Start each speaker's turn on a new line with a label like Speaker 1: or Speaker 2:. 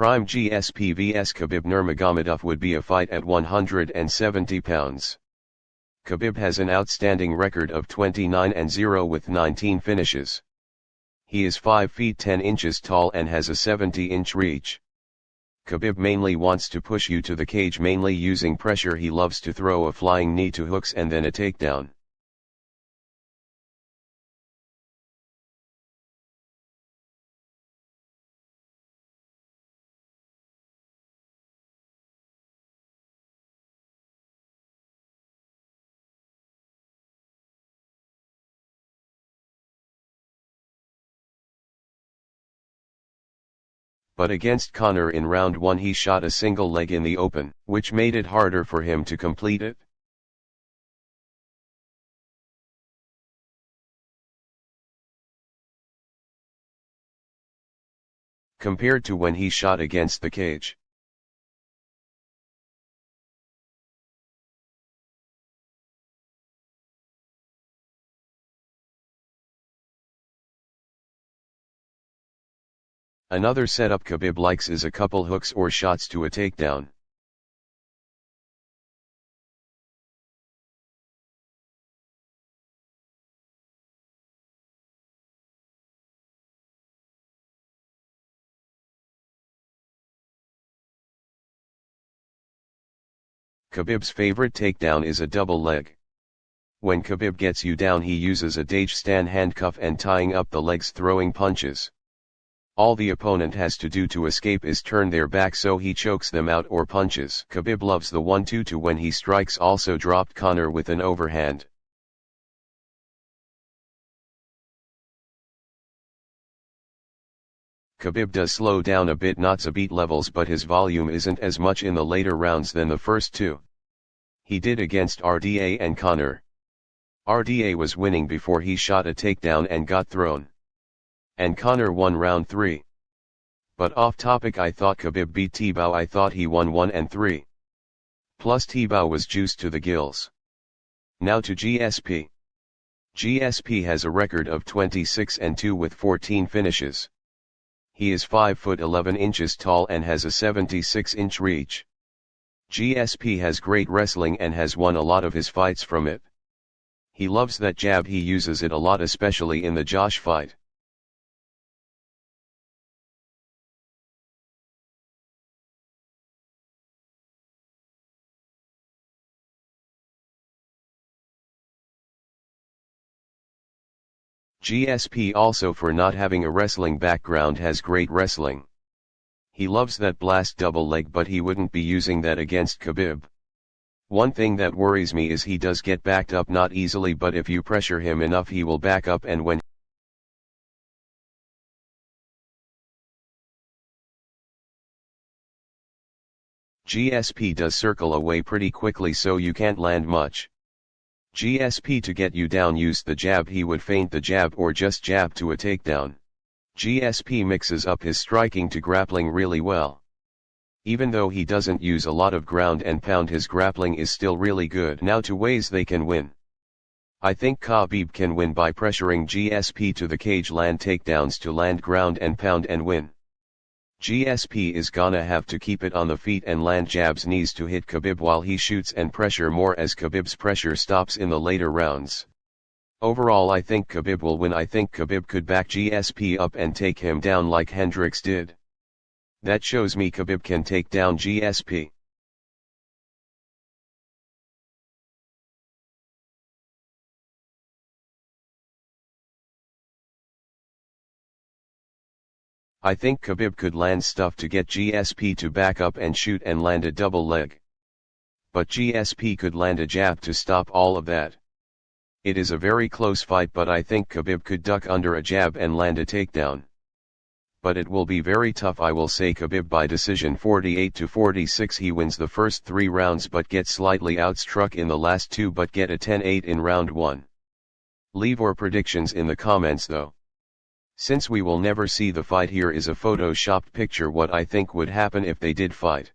Speaker 1: Prime GSP vs Khabib Nurmagomedov would be a fight at 170 pounds. Khabib has an outstanding record of 29-0 with 19 finishes. He is 5 feet 10 inches tall and has a 70-inch reach. Khabib mainly wants to push you to the cage, mainly using pressure. He loves to throw a flying knee to hooks and then a takedown. But against Conor in round 1 he shot a single leg in the open, which made it harder for him to complete it. Compared to when he shot against the cage. Another setup Khabib likes is a couple hooks or shots to a takedown. Khabib's favorite takedown is a double leg. When Khabib gets you down he uses a Dagestan handcuff and tying up the legs, throwing punches. All the opponent has to do to escape is turn their back so he chokes them out or punches. Khabib loves the 1-2 when he strikes, also dropped Conor with an overhand. Khabib does slow down a bit, not to beat levels, but his volume isn't as much in the later rounds than the first two. He did against RDA and Conor. RDA was winning before he shot a takedown and got thrown. And Conor won round 3. But off topic, I thought Khabib beat Tebow. I thought he won 1 and 3. Plus Tebow was juiced to the gills. Now to GSP. GSP has a record of 26-2 with 14 finishes. He is 5 foot 11 inches tall and has a 76-inch reach. GSP has great wrestling and has won a lot of his fights from it. He loves that jab, he uses it a lot, especially in the Josh fight. GSP, also for not having a wrestling background, has great wrestling. He loves that blast double leg, but he wouldn't be using that against Khabib. One thing that worries me is he does get backed up, not easily, but if you pressure him enough he will back up, and when GSP does circle away pretty quickly so you can't land much. GSP to get you down used the jab. He would feint the jab or just jab to a takedown. GSP mixes up his striking to grappling really well. Even though he doesn't use a lot of ground and pound, his grappling is still really good. Now to ways they can win. I think Khabib can win by pressuring GSP to the cage, land takedowns to land ground and pound and win. GSP is gonna have to keep it on the feet and land jabs, knees to hit Khabib while he shoots and pressure more as Khabib's pressure stops in the later rounds. Overall, I think Khabib will win. I think Khabib could back GSP up and take him down like Hendricks did. That shows me Khabib can take down GSP. I think Khabib could land stuff to get GSP to back up and shoot and land a double leg. But GSP could land a jab to stop all of that. It is a very close fight, but I think Khabib could duck under a jab and land a takedown. But it will be very tough. I will say Khabib by decision 48-46. He wins the first 3 rounds but gets slightly outstruck in the last 2, but get a 10-8 in round 1. Leave your predictions in the comments though. Since we will never see the fight, here is a photoshopped picture what I think would happen if they did fight.